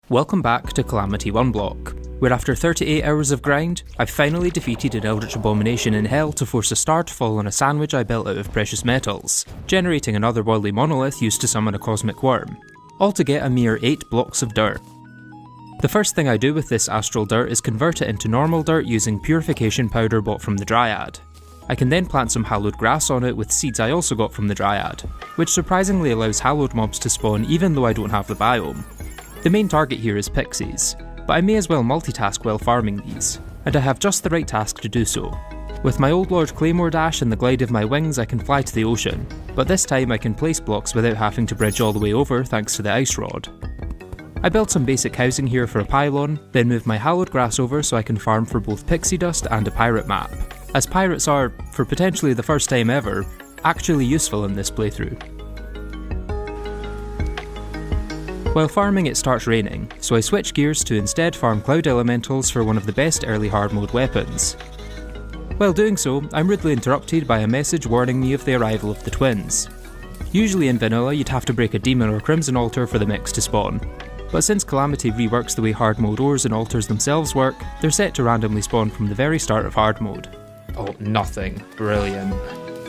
Welcome back to Calamity 1 Block, where after 38 hours of grind, I've finally defeated an eldritch abomination in hell to force a star to fall on a sandwich I built out of precious metals, generating an otherworldly monolith used to summon a cosmic worm, all to get a mere 8 blocks of dirt. The first thing I do with this astral dirt is convert it into normal dirt using purification powder bought from the Dryad. I can then plant some hallowed grass on it with seeds I also got from the Dryad, which surprisingly allows hallowed mobs to spawn even though I don't have the biome. The main target here is pixies, but I may as well multitask while farming these, and I have just the right task to do so. With my Old Lord Claymore dash and the glide of my wings I can fly to the ocean, but this time I can place blocks without having to bridge all the way over thanks to the ice rod. I built some basic housing here for a pylon, then moved my hallowed grass over so I can farm for both pixie dust and a pirate map, as pirates are, for potentially the first time ever, actually useful in this playthrough. While farming it starts raining, so I switch gears to instead farm cloud elementals for one of the best early hard mode weapons. While doing so, I'm rudely interrupted by a message warning me of the arrival of the twins. Usually in vanilla you'd have to break a demon or crimson altar for the mix to spawn, but since Calamity reworks the way hard mode ores and altars themselves work, they're set to randomly spawn from the very start of hard mode. Oh, nothing. Brilliant.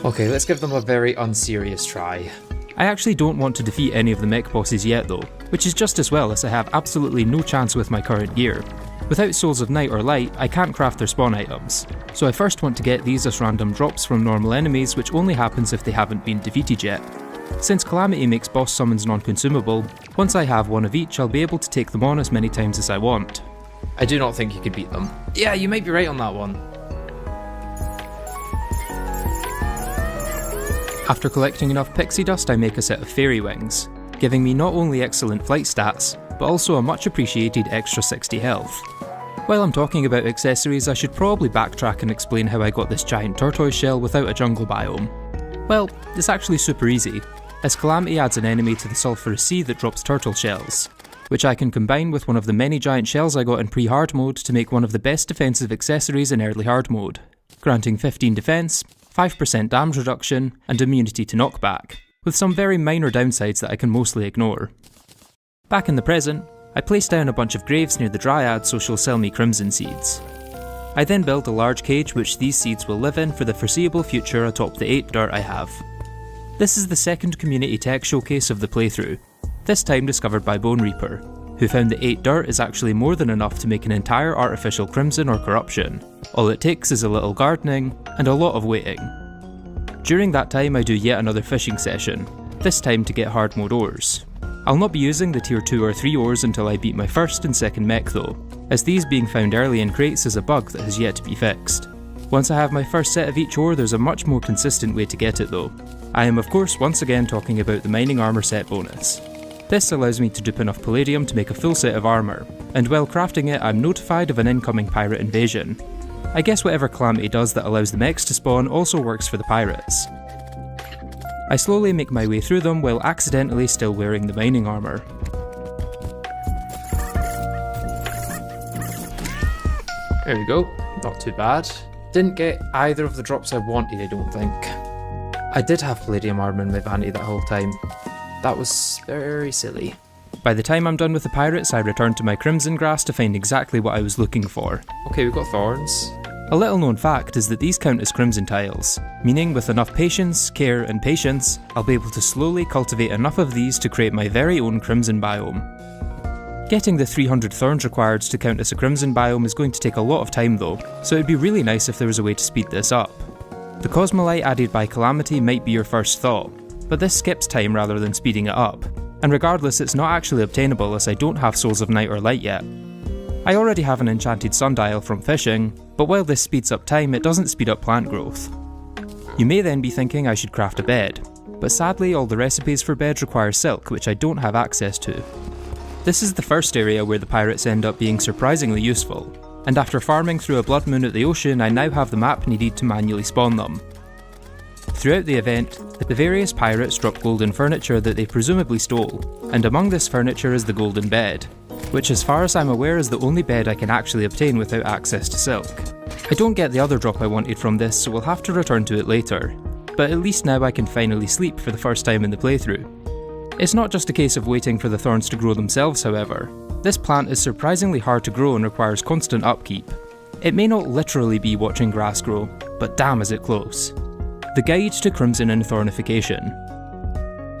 Okay, let's give them a very unserious try. I actually don't want to defeat any of the mech bosses yet though, which is just as well as I have absolutely no chance with my current gear. Without Souls of Night or Light, I can't craft their spawn items, so I first want to get these as random drops from normal enemies, which only happens if they haven't been defeated yet. Since Calamity makes boss summons non-consumable, once I have one of each I'll be able to take them on as many times as I want. I do not think you could beat them. Yeah, you might be right on that one. After collecting enough pixie dust I make a set of fairy wings, giving me not only excellent flight stats, but also a much appreciated extra 60 health. While I'm talking about accessories, I should probably backtrack and explain how I got this giant tortoise shell without a jungle biome. Well, it's actually super easy, as Calamity adds an enemy to the sulphurous sea that drops turtle shells, which I can combine with one of the many giant shells I got in pre-hard mode to make one of the best defensive accessories in early hard mode, granting 15 defense, 5% damage reduction, and immunity to knockback, with some very minor downsides that I can mostly ignore. Back in the present, I place down a bunch of graves near the Dryad so she'll sell me crimson seeds. I then build a large cage which these seeds will live in for the foreseeable future atop the 8 dirt I have. This is the second community tech showcase of the playthrough, this time discovered by Bone Reaper, who found that 8 dirt is actually more than enough to make an entire artificial crimson or corruption. All it takes is a little gardening, and a lot of waiting. During that time I do yet another fishing session, this time to get hard mode ores. I'll not be using the tier 2 or 3 ores until I beat my first and second mech though, as these being found early in crates is a bug that has yet to be fixed. Once I have my first set of each ore there's a much more consistent way to get it though. I am of course once again talking about the mining armour set bonus. This allows me to dupe enough palladium to make a full set of armour, and while crafting it I'm notified of an incoming pirate invasion. I guess whatever Calamity does that allows the mechs to spawn also works for the pirates. I slowly make my way through them while accidentally still wearing the mining armour. There we go, not too bad. Didn't get either of the drops I wanted, I don't think. I did have palladium armour in my vanity that whole time. That was very silly. By the time I'm done with the pirates, I return to my crimson grass to find exactly what I was looking for. Okay, we've got thorns. A little known fact is that these count as crimson tiles, meaning with enough patience, care and patience, I'll be able to slowly cultivate enough of these to create my very own crimson biome. Getting the 300 thorns required to count as a crimson biome is going to take a lot of time though, so it'd be really nice if there was a way to speed this up. The Cosmolite added by Calamity might be your first thought, but this skips time rather than speeding it up, and regardless it's not actually obtainable as I don't have Souls of Night or Light yet. I already have an enchanted sundial from fishing, but while this speeds up time it doesn't speed up plant growth. You may then be thinking I should craft a bed, but sadly all the recipes for beds require silk which I don't have access to. This is the first area where the pirates end up being surprisingly useful, and after farming through a blood moon at the ocean I now have the map needed to manually spawn them. Throughout the event, the various pirates drop golden furniture that they presumably stole, and among this furniture is the golden bed, which as far as I'm aware is the only bed I can actually obtain without access to silk. I don't get the other drop I wanted from this so we'll have to return to it later, but at least now I can finally sleep for the first time in the playthrough. It's not just a case of waiting for the thorns to grow themselves, however. This plant is surprisingly hard to grow and requires constant upkeep. It may not literally be watching grass grow, but damn is it close. The Guide to Crimson and Thornification.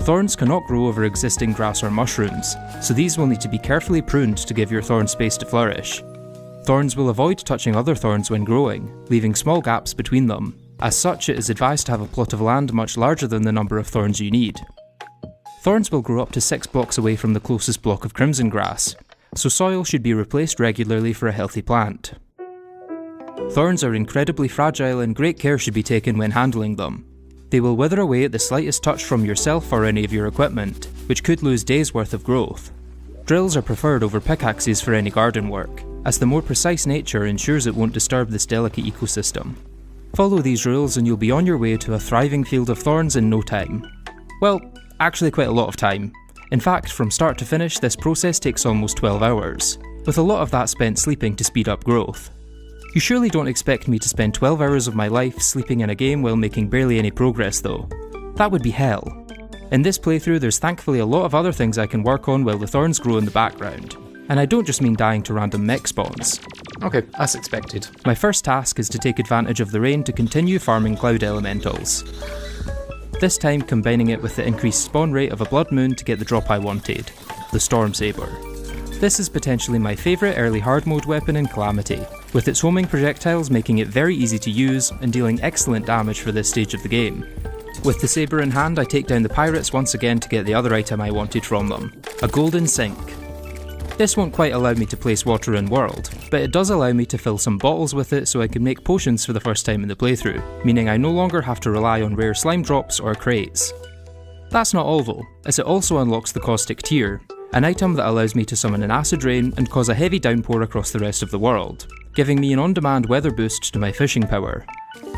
Thorns cannot grow over existing grass or mushrooms, so these will need to be carefully pruned to give your thorn space to flourish. Thorns will avoid touching other thorns when growing, leaving small gaps between them. As such, it is advised to have a plot of land much larger than the number of thorns you need. Thorns will grow up to 6 blocks away from the closest block of crimson grass, so soil should be replaced regularly for a healthy plant. Thorns are incredibly fragile and great care should be taken when handling them. They will wither away at the slightest touch from yourself or any of your equipment, which could lose days' worth of growth. Drills are preferred over pickaxes for any garden work, as the more precise nature ensures it won't disturb this delicate ecosystem. Follow these rules and you'll be on your way to a thriving field of thorns in no time. Well, actually quite a lot of time. In fact, from start to finish, this process takes almost 12 hours, with a lot of that spent sleeping to speed up growth. You surely don't expect me to spend 12 hours of my life sleeping in a game while making barely any progress though. That would be hell. In this playthrough, there's thankfully a lot of other things I can work on while the thorns grow in the background. And I don't just mean dying to random mech spawns. Okay, as expected. My first task is to take advantage of the rain to continue farming cloud elementals. This time combining it with the increased spawn rate of a blood moon to get the drop I wanted, the Storm Saber. This is potentially my favourite early hard mode weapon in Calamity, with its homing projectiles making it very easy to use and dealing excellent damage for this stage of the game. With the sabre in hand, I take down the pirates once again to get the other item I wanted from them, a golden sink. This won't quite allow me to place water in world, but it does allow me to fill some bottles with it so I can make potions for the first time in the playthrough, meaning I no longer have to rely on rare slime drops or crates. That's not all though, as it also unlocks the Caustic Tear, an item that allows me to summon an acid rain and cause a heavy downpour across the rest of the world, giving me an on-demand weather boost to my fishing power.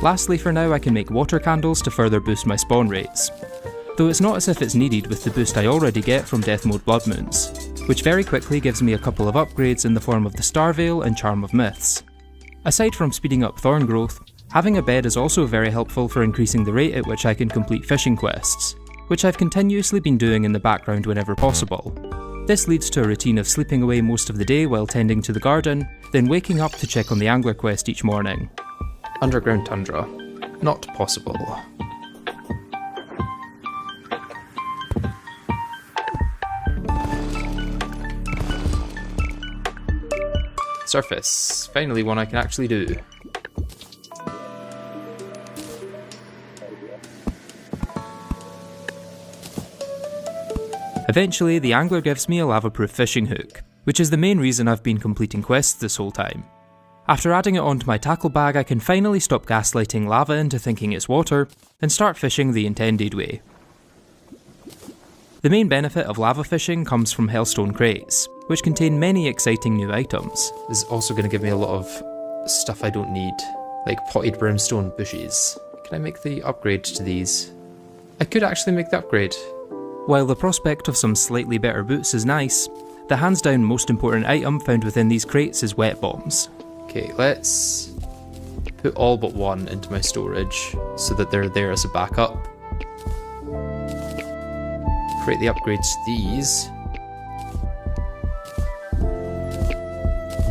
Lastly, for now I can make water candles to further boost my spawn rates, though it's not as if it's needed with the boost I already get from Death Mode Blood Moons, which very quickly gives me a couple of upgrades in the form of the Star Veil and Charm of Myths. Aside from speeding up thorn growth, having a bed is also very helpful for increasing the rate at which I can complete fishing quests, which I've continuously been doing in the background whenever possible. This leads to a routine of sleeping away most of the day while tending to the garden, then waking up to check on the angler quest each morning. Underground tundra. Not possible. Surface. Finally one I can actually do. Eventually, the angler gives me a lava-proof fishing hook, which is the main reason I've been completing quests this whole time. After adding it onto my tackle bag, I can finally stop gaslighting lava into thinking it's water, and start fishing the intended way. The main benefit of lava fishing comes from Hellstone crates, which contain many exciting new items. This is also going to give me a lot of stuff I don't need, like potted brimstone bushes. Can I make the upgrade to these? I could actually make the upgrade. While the prospect of some slightly better boots is nice, the hands down most important item found within these crates is wet bombs. Okay, let's put all but one into my storage so that they're there as a backup. Create the upgrades to these.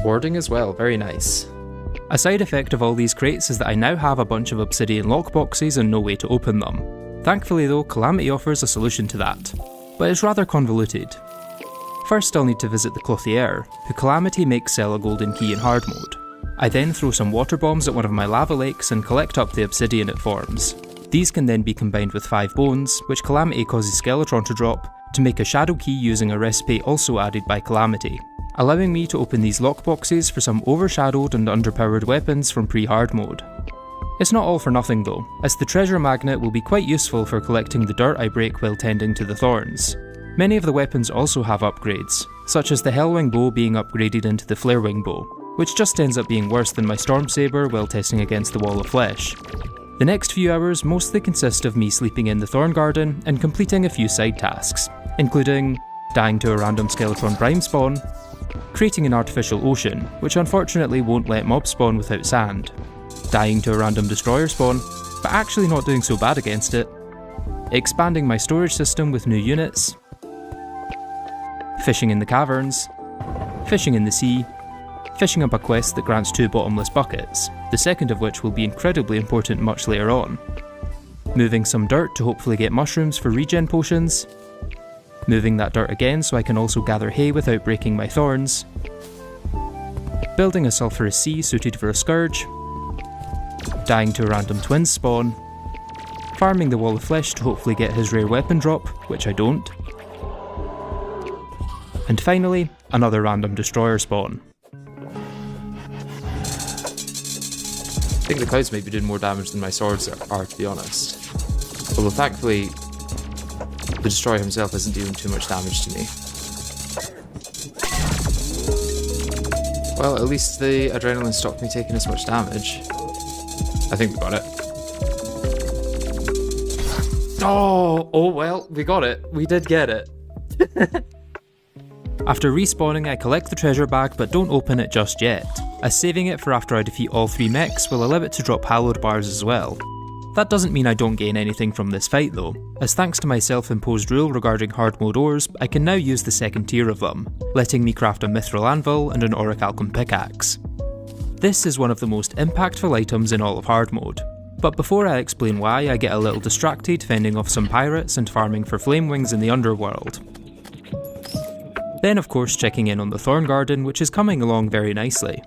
Warding as well, very nice. A side effect of all these crates is that I now have a bunch of obsidian lockboxes and no way to open them. Thankfully though, Calamity offers a solution to that, but it's rather convoluted. First I'll need to visit the Clothier, who Calamity makes sell a golden key in hard mode. I then throw some water bombs at one of my lava lakes and collect up the obsidian it forms. These can then be combined with 5 bones, which Calamity causes Skeletron to drop, to make a shadow key using a recipe also added by Calamity, allowing me to open these lockboxes for some overshadowed and underpowered weapons from pre-hard mode. It's not all for nothing though, as the treasure magnet will be quite useful for collecting the dirt I break while tending to the thorns. Many of the weapons also have upgrades, such as the Hellwing bow being upgraded into the Flarewing bow, which just ends up being worse than my Storm Saber while testing against the Wall of Flesh. The next few hours mostly consist of me sleeping in the Thorn Garden and completing a few side tasks, including dying to a random Skeletron Prime spawn, creating an artificial ocean, which unfortunately won't let mobs spawn without sand, dying to a random destroyer spawn, but actually not doing so bad against it, expanding my storage system with new units, fishing in the caverns, fishing in the sea, fishing up a quest that grants 2 bottomless buckets, the second of which will be incredibly important much later on, moving some dirt to hopefully get mushrooms for regen potions, moving that dirt again so I can also gather hay without breaking my thorns, building a sulphurous sea suited for a scourge, dying to a random twins spawn, farming the wall of flesh to hopefully get his rare weapon drop, which I don't, and finally, another random destroyer spawn. I think the clouds might be doing more damage than my swords are, to be honest. Although thankfully, the destroyer himself isn't doing too much damage to me. Well, at least the adrenaline stopped me taking as much damage. I think we got it. Oh well, we got it. We did get it. After respawning, I collect the treasure bag but don't open it just yet, as saving it for after I defeat all 3 mechs will allow it to drop hallowed bars as well. That doesn't mean I don't gain anything from this fight though, as thanks to my self-imposed rule regarding hard mode ores, I can now use the second tier of them, letting me craft a mithril anvil and an orichalcum pickaxe. This is one of the most impactful items in all of hard mode, but before I explain why, I get a little distracted fending off some pirates and farming for flame wings in the underworld. Then of course checking in on the Thorn Garden, which is coming along very nicely.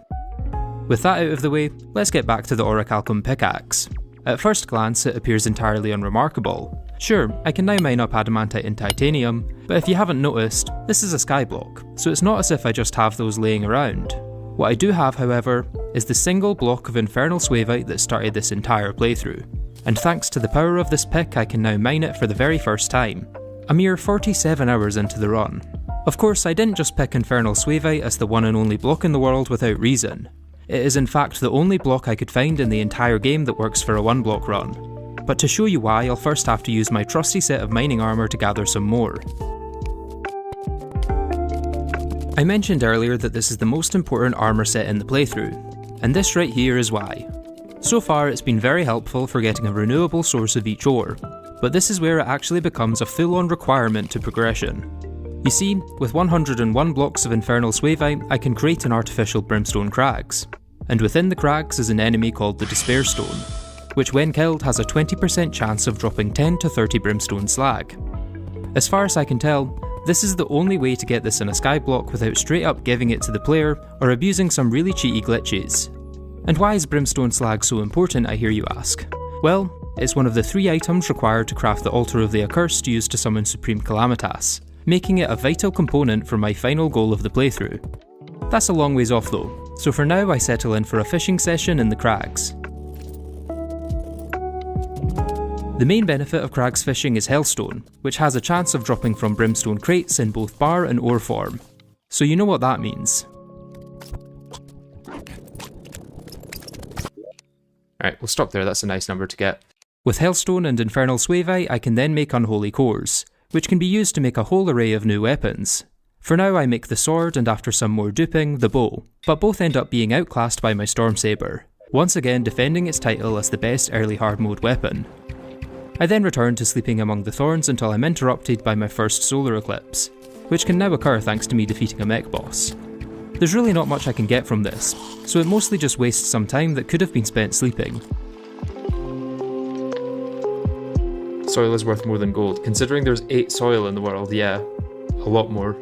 With that out of the way, let's get back to the orichalcum pickaxe. At first glance it appears entirely unremarkable. Sure, I can now mine up adamantite and titanium, but if you haven't noticed, this is a skyblock, so it's not as if I just have those laying around. What I do have, however, is the single block of infernal suavite that started this entire playthrough, and thanks to the power of this pick I can now mine it for the very first time, a mere 47 hours into the run. Of course, I didn't just pick infernal suavite as the one and only block in the world without reason. It is in fact the only block I could find in the entire game that works for a 1-block run. But to show you why, I'll first have to use my trusty set of mining armour to gather some more. I mentioned earlier that this is the most important armour set in the playthrough, and this right here is why. So far it's been very helpful for getting a renewable source of each ore, but this is where it actually becomes a full-on requirement to progression. You see, with 101 blocks of infernal suavite, I can create an artificial brimstone crags, and within the crags is an enemy called the Despair Stone, which when killed has a 20% chance of dropping 10 to 30 brimstone slag. As far as I can tell, this is the only way to get this in a skyblock without straight up giving it to the player or abusing some really cheaty glitches. And why is brimstone slag so important, I hear you ask? Well, it's one of the 3 items required to craft the Altar of the Accursed used to summon Supreme Calamitas, making it a vital component for my final goal of the playthrough. That's a long ways off though, so for now I settle in for a fishing session in the crags. The main benefit of crags fishing is Hellstone, which has a chance of dropping from brimstone crates in both bar and ore form. So you know what that means. Alright, we'll stop there, that's a nice number to get. With Hellstone and Infernal Suavite, I can then make Unholy Cores, which can be used to make a whole array of new weapons. For now I make the sword and after some more duping, the bow, but both end up being outclassed by my Storm Saber, once again defending its title as the best early hard mode weapon. I then return to sleeping among the thorns until I'm interrupted by my first solar eclipse, which can now occur thanks to me defeating a mech boss. There's really not much I can get from this, so it mostly just wastes some time that could have been spent sleeping. Soil is worth more than gold. Considering there's 8 soil in the world, yeah, a lot more.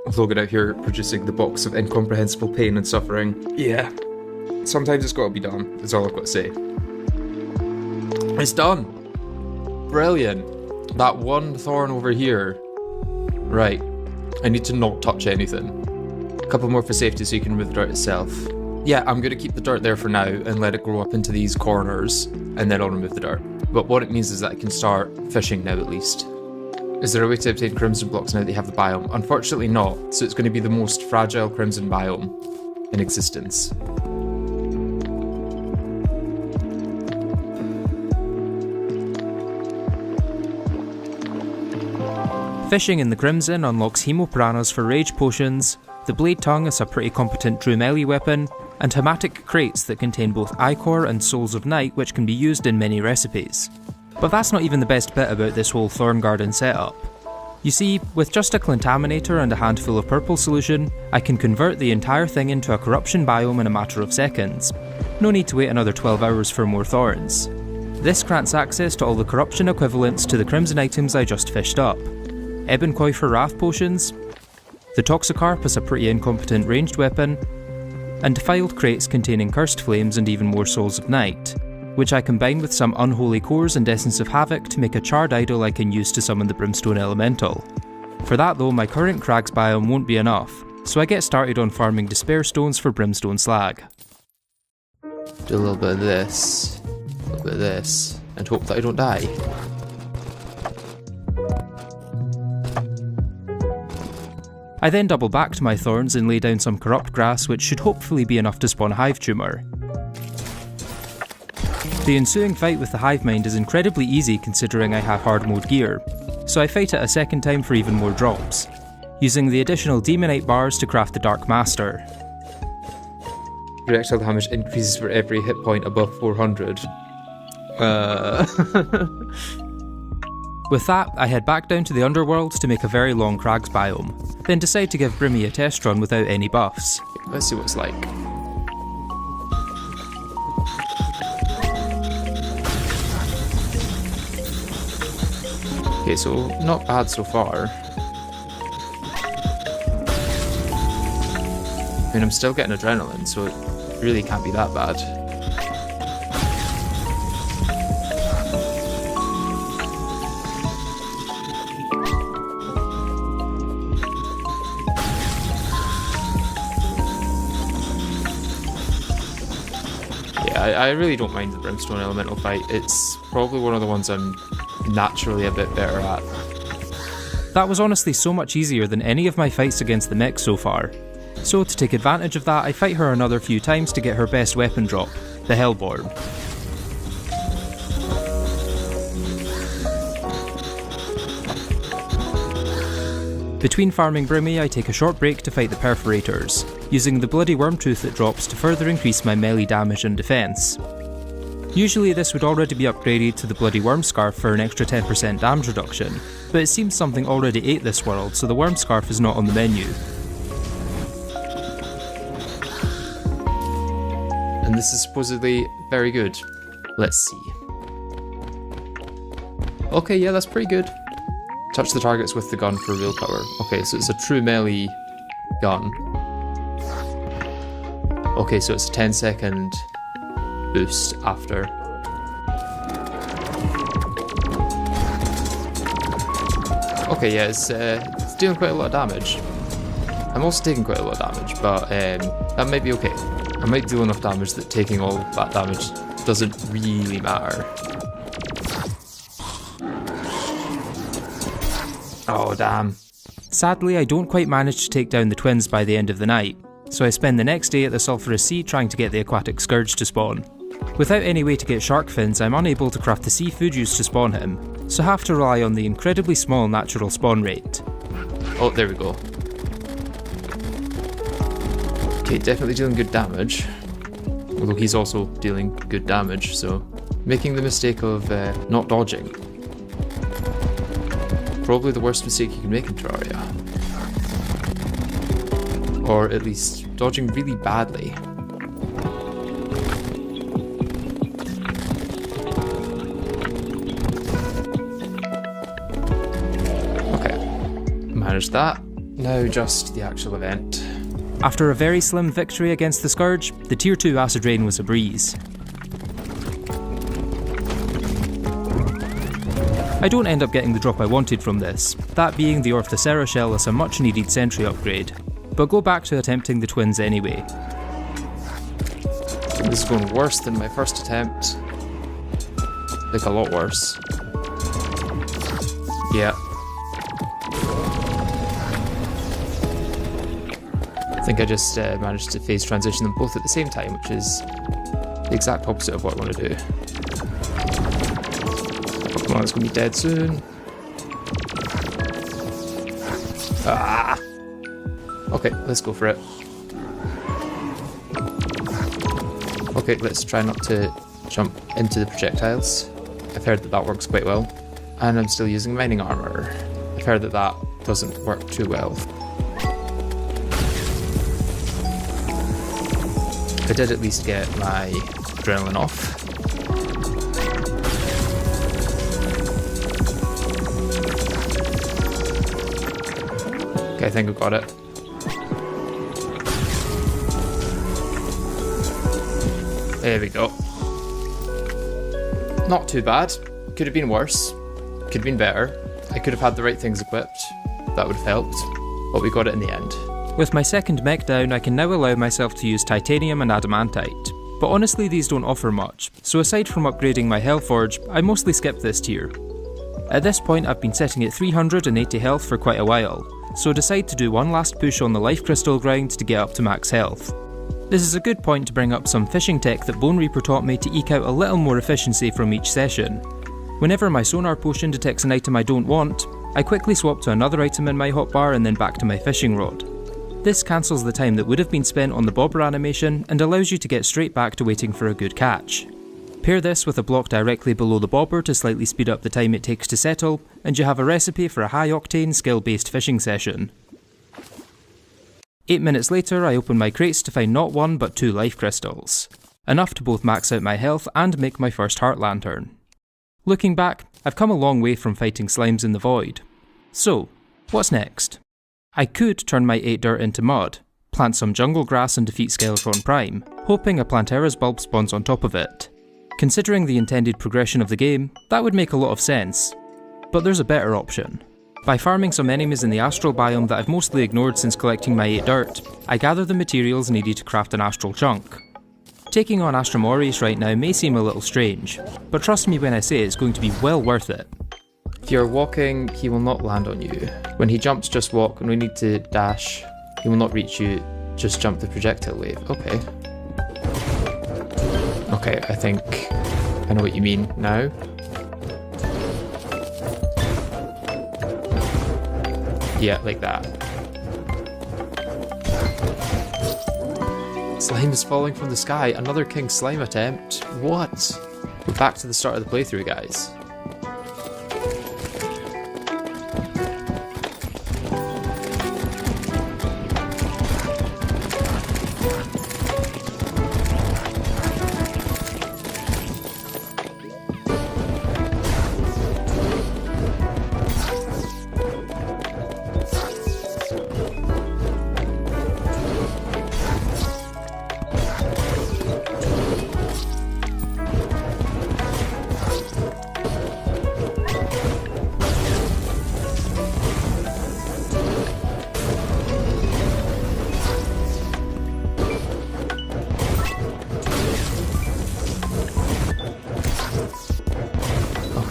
With Logan out here producing the box of incomprehensible pain and suffering. Yeah, sometimes it's got to be done, is all I've got to say. It's done! Brilliant. That one thorn over here. Right, I need to not touch anything. A couple more for safety so you can remove the dirt itself. Yeah, I'm going to keep the dirt there for now and let it grow up into these corners, and then I'll remove the dirt. But what it means is that I can start fishing now at least. Is there a way to obtain crimson blocks now that you have the biome? Unfortunately not, so it's going to be the most fragile crimson biome in existence. Fishing in the Crimson unlocks Hemopranas for rage potions, the Blade Tongue is a pretty competent true melee weapon, and hematic crates that contain both Ichor and Souls of Night which can be used in many recipes. But that's not even the best bit about this whole Thorn Garden setup. You see, with just a contaminator and a handful of purple solution, I can convert the entire thing into a corruption biome in a matter of seconds. No need to wait another 12 hours for more thorns. This grants access to all the corruption equivalents to the crimson items I just fished up. Ebenkäufer Wrath potions, the Toxicarp as a pretty incompetent ranged weapon, and defiled crates containing cursed flames and even more souls of night, which I combine with some unholy cores and essence of havoc to make a charred idol I can use to summon the brimstone elemental. For that though, my current Crags biome won't be enough, so I get started on farming despair stones for brimstone slag. Do a little bit of this, a little bit of this, and hope that I don't die. I then double back to my thorns and lay down some corrupt grass, which should hopefully be enough to spawn a hive tumour. The ensuing fight with the hive mind is incredibly easy considering I have hard mode gear, so I fight it a second time for even more drops, using the additional Demonite bars to craft the Dark Master. Projectile damage increases for every hit point above 400. With that, I head back down to the underworld to make a very long Crags biome, then decide to give Brimmy a test run without any buffs. Let's see what it's like. Okay, so not bad so far. I mean, I'm still getting adrenaline, so it really can't be that bad. Yeah, I really don't mind the Brimstone Elemental fight. It's probably one of the ones I'm naturally a bit better at. That was honestly so much easier than any of my fights against the mech so far. So to take advantage of that, I fight her another few times to get her best weapon drop, the Hellborn. Between farming Brimmy, I take a short break to fight the Perforators, using the bloody worm tooth it drops to further increase my melee damage and defense. Usually this would already be upgraded to the bloody worm scarf for an extra 10% damage reduction, but it seems something already ate this world, so the worm scarf is not on the menu. And this is supposedly very good. Let's see. Okay, yeah, that's pretty good. Touch the targets with the gun for real power. Okay, so it's a true melee gun. Okay, so it's a 10-second boost after. Okay, yeah, it's dealing quite a lot of damage. I'm also taking quite a lot of damage, but that might be okay. I might deal enough damage that taking all that damage doesn't really matter. Oh, damn. Sadly, I don't quite manage to take down the twins by the end of the night, so I spend the next day at the Sulphurous Sea trying to get the Aquatic Scourge to spawn. Without any way to get shark fins, I'm unable to craft the seafood used to spawn him, so have to rely on the incredibly small natural spawn rate. Oh, there we go. Okay, definitely dealing good damage. Although he's also dealing good damage, so making the mistake of not dodging. Probably the worst mistake you can make in Terraria. Or at least dodging really badly. Okay, managed that. Now just the actual event. After a very slim victory against the Scourge, the Tier 2 Acid Rain was a breeze. I don't end up getting the drop I wanted from this, that being the Orthocera shell as a much needed sentry upgrade, but go back to attempting the twins anyway. This is going worse than my first attempt. Like a lot worse. Yeah. I think I just managed to phase transition them both at the same time, which is the exact opposite of what I want to do. Pokemon's gonna be dead soon. Ah! Okay, let's go for it. Okay, let's try not to jump into the projectiles. I've heard that that works quite well. And I'm still using mining armor. I I've heard that doesn't work too well. I did at least get my adrenaline off. Okay, I think I've got it. There we go. Not too bad. Could have been worse. Could have been better. I could have had the right things equipped. That would have helped. But we got it in the end. With my second mech down, I can now allow myself to use titanium and adamantite. But honestly, these don't offer much, so aside from upgrading my Hellforge, I mostly skipped this tier. At this point, I've been sitting at 380 health for quite a while, so decide to do one last push on the life crystal grind to get up to max health. This is a good point to bring up some fishing tech that Bone Reaper taught me to eke out a little more efficiency from each session. Whenever my sonar potion detects an item I don't want, I quickly swap to another item in my hotbar and then back to my fishing rod. This cancels the time that would have been spent on the bobber animation and allows you to get straight back to waiting for a good catch. Pair this with a block directly below the bobber to slightly speed up the time it takes to settle, and you have a recipe for a high-octane, skill-based fishing session. 8 minutes later, I open my crates to find not one but 2 life crystals. Enough to both max out my health and make my first heart lantern. Looking back, I've come a long way from fighting slimes in the void. So, what's next? I could turn my 8 dirt into mud, plant some jungle grass and defeat Skeletron Prime, hoping a Plantera's bulb spawns on top of it. Considering the intended progression of the game, that would make a lot of sense. But there's a better option. By farming some enemies in the astral biome that I've mostly ignored since collecting my 8 dirt, I gather the materials needed to craft an astral chunk. Taking on Astramoris right now may seem a little strange, but trust me when I say it's going to be well worth it. If you're walking, he will not land on you. When he jumps, just walk. When we need to dash, he will not reach you. Just jump the projectile wave. Okay. Okay, I think I know what you mean now. Yeah, like that. Slime is falling from the sky. Another King Slime attempt. What? We're back to the start of the playthrough, guys.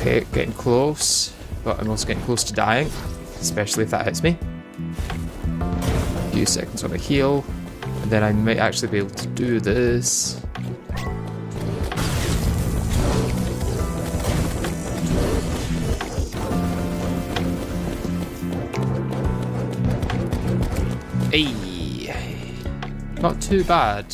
Okay, getting close, but I'm also getting close to dying, especially if that hits me. A few seconds on a heal, and then I might actually be able to do this. Hey, not too bad.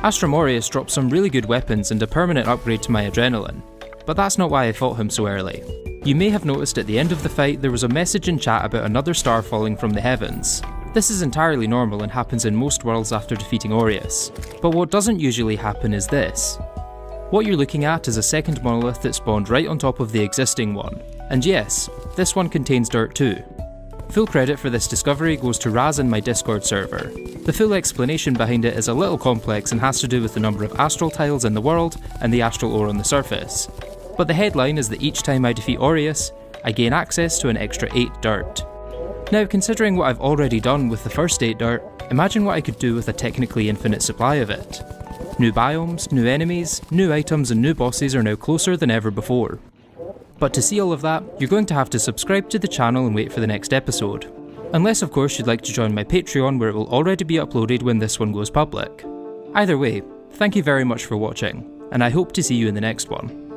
Astramoris drops some really good weapons and a permanent upgrade to my adrenaline. But that's not why I fought him so early. You may have noticed at the end of the fight there was a message in chat about another star falling from the heavens. This is entirely normal and happens in most worlds after defeating Aureus. But what doesn't usually happen is this. What you're looking at is a second monolith that spawned right on top of the existing one. And yes, this one contains dirt too. Full credit for this discovery goes to Raz in my Discord server. The full explanation behind it is a little complex and has to do with the number of astral tiles in the world and the astral ore on the surface. But the headline is that each time I defeat Aureus, I gain access to an extra 8 dirt. Now, considering what I've already done with the first 8 dirt, imagine what I could do with a technically infinite supply of it. New biomes, new enemies, new items and new bosses are now closer than ever before. But to see all of that, you're going to have to subscribe to the channel and wait for the next episode. Unless of course you'd like to join my Patreon where it will already be uploaded when this one goes public. Either way, thank you very much for watching, and I hope to see you in the next one.